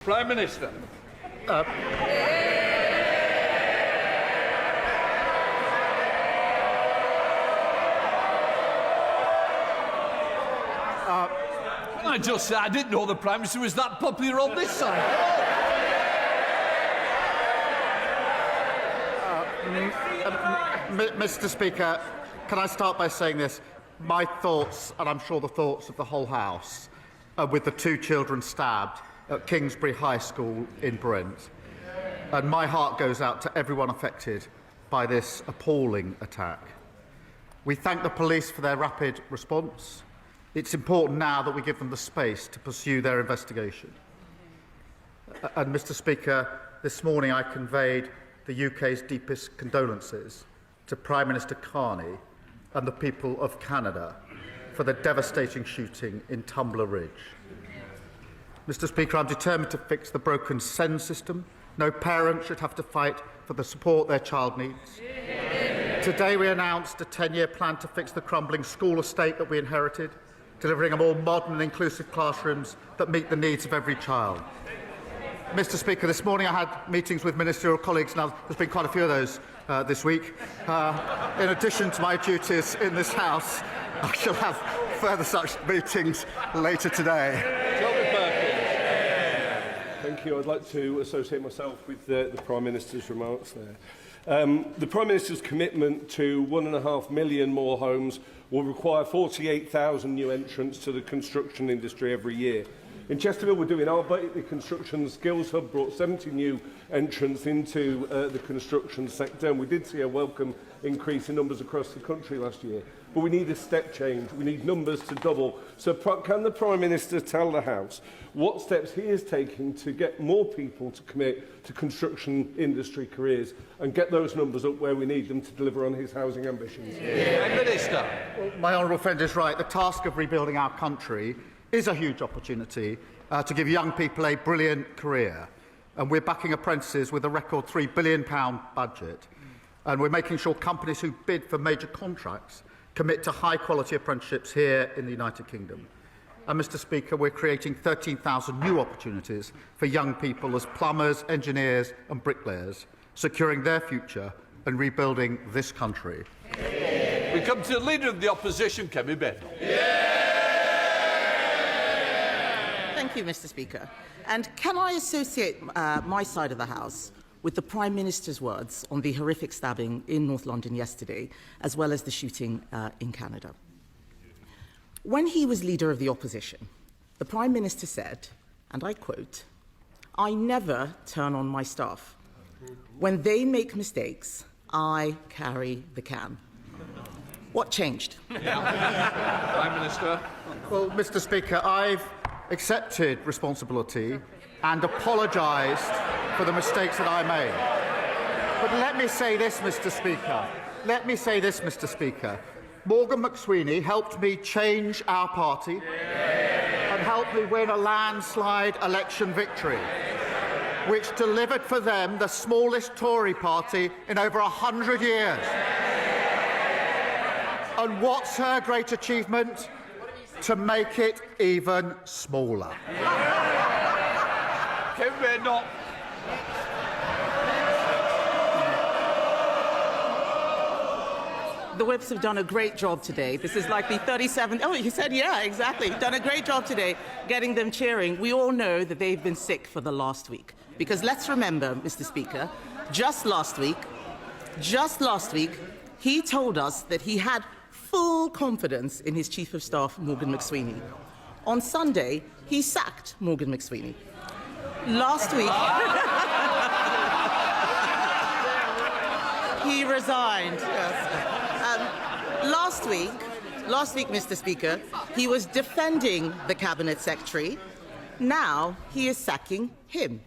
Prime Minister. I just said I didn't know the Prime Minister was that popular on this side. Mr. Speaker, can I start by saying this? My thoughts, and I'm sure the thoughts of the whole House, are with the two children stabbed at Kingsbury High School in Brent. And my heart goes out to everyone affected by this appalling attack. We thank the police for their rapid response. It's important now that we give them the space to pursue their investigation. And, Mr. Speaker, this morning I conveyed the UK's deepest condolences to Prime Minister Carney and the people of Canada for the devastating shooting in Tumbler Ridge. Mr. Speaker, I'm determined to fix the broken SEND system. No parent should have to fight for the support their child needs. Today we announced a 10-year plan to fix the crumbling school estate that we inherited, delivering a more modern and inclusive classrooms that meet the needs of every child. Mr. Speaker, this morning I had meetings with ministerial colleagues. Now, there's been quite a few of those this week. In addition to my duties in this House, I shall have further such meetings later today. Thank you. I'd like to associate myself with the Prime Minister's remarks there. The Prime Minister's commitment to 1.5 million more homes will require 48,000 new entrants to the construction industry every year. In Chesterfield, we're doing our bit. The Construction Skills Hub brought 70 new entrants into the construction sector, and we did see a welcome increase in numbers across the country last year. But we need a step change. We need numbers to double. So can the Prime Minister tell the House what steps he is taking to get more people to commit to construction industry careers and get those numbers up where we need them to deliver on his housing ambitions? Prime Minister. Well, my honourable friend is right. The task of rebuilding our country is a huge opportunity to give young people a brilliant career. And we're backing apprentices with a record £3 billion budget. And we're making sure companies who bid for major contracts commit to high-quality apprenticeships here in the United Kingdom. And, Mr. Speaker, we're creating 13,000 new opportunities for young people as plumbers, engineers and bricklayers, securing their future and rebuilding this country. We come to the Leader of the Opposition, Kemi. Thank you, Mr. Speaker. And can I associate my side of the House with the Prime Minister's words on the horrific stabbing in North London yesterday, as well as the shooting in Canada? When he was Leader of the Opposition, the Prime Minister said, and I quote, "I never turn on my staff. When they make mistakes, I carry the can." What changed? Prime Minister. Well, Mr. Speaker, I've accepted responsibility and apologised for the mistakes that I made. But let me say this, Mr. Speaker. Morgan McSweeney helped me change our party and helped me win a landslide election victory, which delivered for them the smallest Tory party in over 100 years. And what's her great achievement? To make it even smaller. Kemi Badenoch. The Whips have done a great job today. This is like the 37th... Oh, you said, yeah, exactly. Done a great job today getting them cheering. We all know that they've been sick for the last week. Because let's remember, Mr. Speaker, just last week, he told us that he had full confidence in his Chief of Staff, Morgan McSweeney. On Sunday, he sacked Morgan McSweeney. Last week... he resigned, yes. Last week, Mr. Speaker, he was defending the Cabinet Secretary. Now he is sacking him.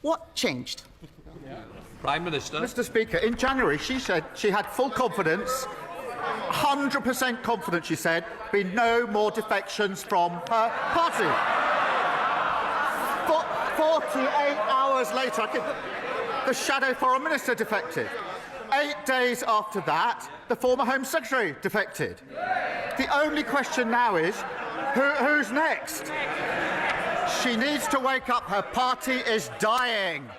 What changed? Prime Minister. Mr. Speaker, in January she said she had full confidence, 100% confidence, she said, be no more defections from her party. 48 hours later, the Shadow Foreign Minister defected. 8 days after that, the former Home Secretary defected. The only question now is, who's next? She needs to wake up. Her party is dying.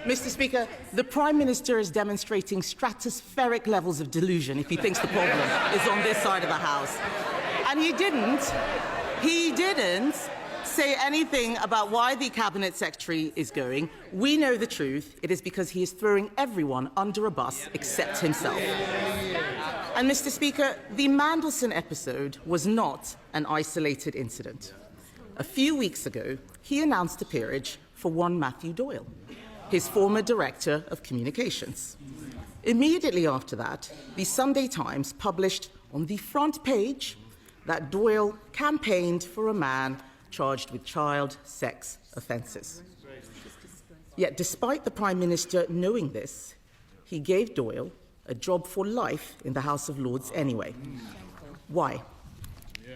Mr. Speaker, the Prime Minister is demonstrating stratospheric levels of delusion if he thinks the problem is on this side of the House. And he didn't say anything about why the Cabinet Secretary is going. We know the truth. It is because he is throwing everyone under a bus except himself. And, Mr. Speaker, the Mandelson episode was not an isolated incident. A few weeks ago, he announced a peerage for one Matthew Doyle, his former Director of Communications. Immediately after that, the Sunday Times published on the front page that Doyle campaigned for a man charged with child sex offences. Yet, despite the Prime Minister knowing this, he gave Doyle a job for life in the House of Lords anyway. Why?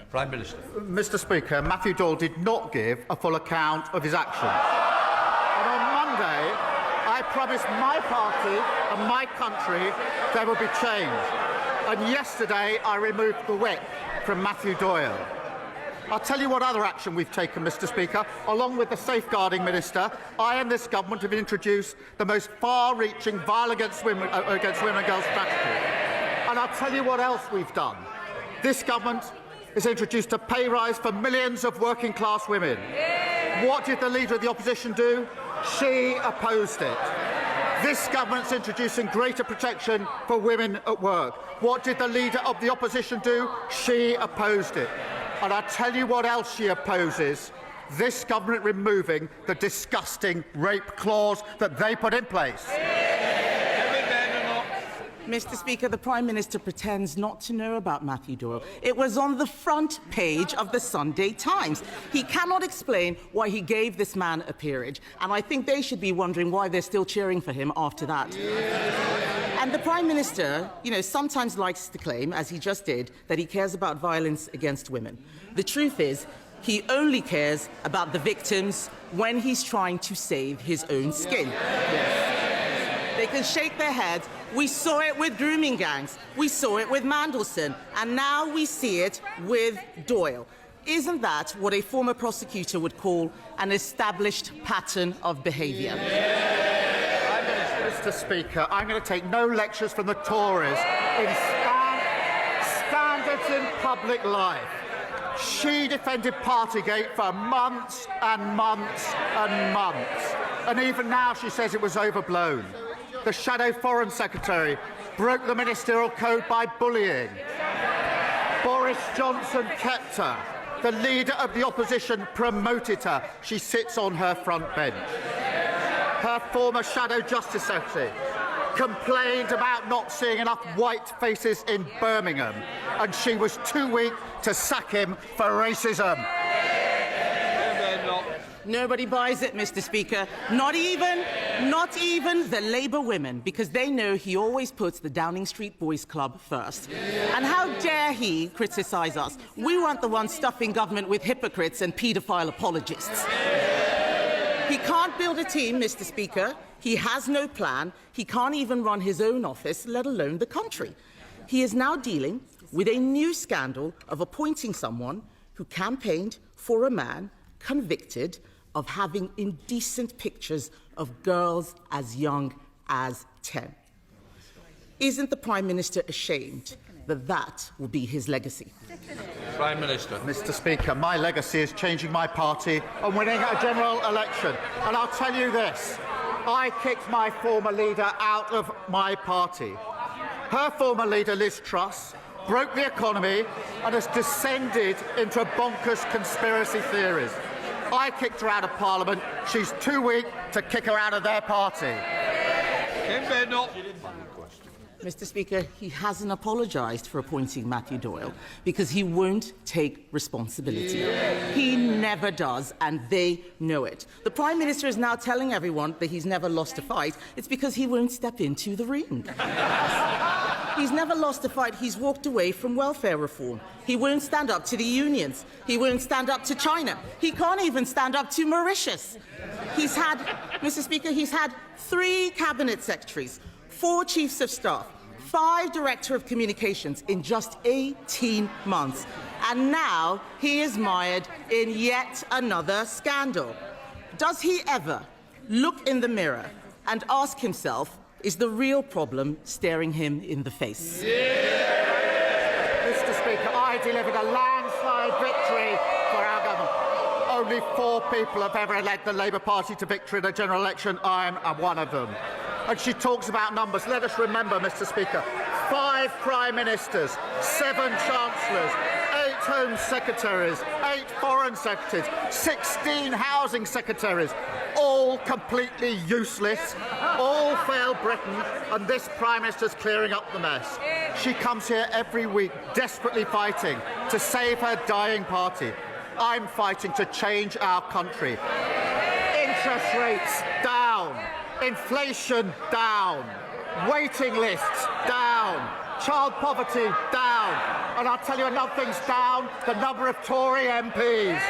Prime Minister. Mr. Speaker, Matthew Doyle did not give a full account of his actions. And on Monday, I promised my party and my country there would be change. And yesterday, I removed the whip from Matthew Doyle. I'll tell you what other action we've taken, Mr. Speaker. Along with the Safeguarding Minister, I and this government have introduced the most far-reaching violence against women and girls strategy. And I'll tell you what else we've done. This government has introduced a pay rise for millions of working-class women. What did the Leader of the Opposition do? She opposed it. This government's introducing greater protection for women at work. What did the Leader of the Opposition do? She opposed it. And I'll tell you what else she opposes. This government removing the disgusting rape clause that they put in place. Mr. Speaker, the Prime Minister pretends not to know about Matthew Doyle. It was on the front page of the Sunday Times. He cannot explain why he gave this man a peerage, and I think they should be wondering why they're still cheering for him after that. And the Prime Minister, sometimes likes to claim, as he just did, that he cares about violence against women. The truth is, he only cares about the victims when he's trying to save his own skin. They can shake their heads. We saw it with grooming gangs. We saw it with Mandelson. And now we see it with Doyle. Isn't that what a former prosecutor would call an established pattern of behaviour? Mr. Speaker, I'm going to take no lectures from the Tories in standards in public life. She defended Partygate for months and months and months. And even now she says it was overblown. The Shadow Foreign Secretary broke the ministerial code by bullying. Boris Johnson kept her. The Leader of the Opposition promoted her. She sits on her front bench. Her former Shadow Justice Secretary complained about not seeing enough white faces in Birmingham, and she was too weak to sack him for racism. Nobody buys it, Mr. Speaker. Not even the Labour women, because they know he always puts the Downing Street Boys Club first. And how dare he criticise us? We weren't the ones stuffing government with hypocrites and paedophile apologists. He can't build a team, Mr. Speaker. He has no plan. He can't even run his own office, let alone the country. He is now dealing with a new scandal of appointing someone who campaigned for a man convicted of having indecent pictures of girls as young as 10. Isn't the Prime Minister ashamed that that will be his legacy? Prime Minister. Mr. Speaker, my legacy is changing my party and winning a general election. And I'll tell you this, I kicked my former leader out of my party. Her former leader, Liz Truss, broke the economy and has descended into bonkers conspiracy theories. I kicked her out of Parliament. She's too weak to kick her out of their party. Mr. Speaker, he hasn't apologised for appointing Matthew Doyle because he won't take responsibility. He never does, and they know it. The Prime Minister is now telling everyone that he's never lost a fight. It's because he won't step into the ring. He's never lost a fight. He's walked away from welfare reform. He won't stand up to the unions. He won't stand up to China. He can't even stand up to Mauritius. Mr. Speaker, he's had 3 cabinet secretaries, 4 chiefs of staff, 5 Director of Communications in just 18 months. And now he is mired in yet another scandal. Does he ever look in the mirror and ask himself, is the real problem staring him in the face? Mr. Speaker, I delivered a landslide victory for our government. Only 4 people have ever led the Labour Party to victory in a general election. I am one of them. And she talks about numbers. Let us remember, Mr. Speaker, 5 Prime Ministers, 7 Chancellors, 8 Home Secretaries, 8 Foreign Secretaries, 16 Housing Secretaries, all completely useless, all failed Britain, and this Prime Minister's clearing up the mess. She comes here every week desperately fighting to save her dying party. I'm fighting to change our country. Interest rates down, inflation down, waiting lists down, child poverty down, and I'll tell you another thing's down, the number of Tory MPs.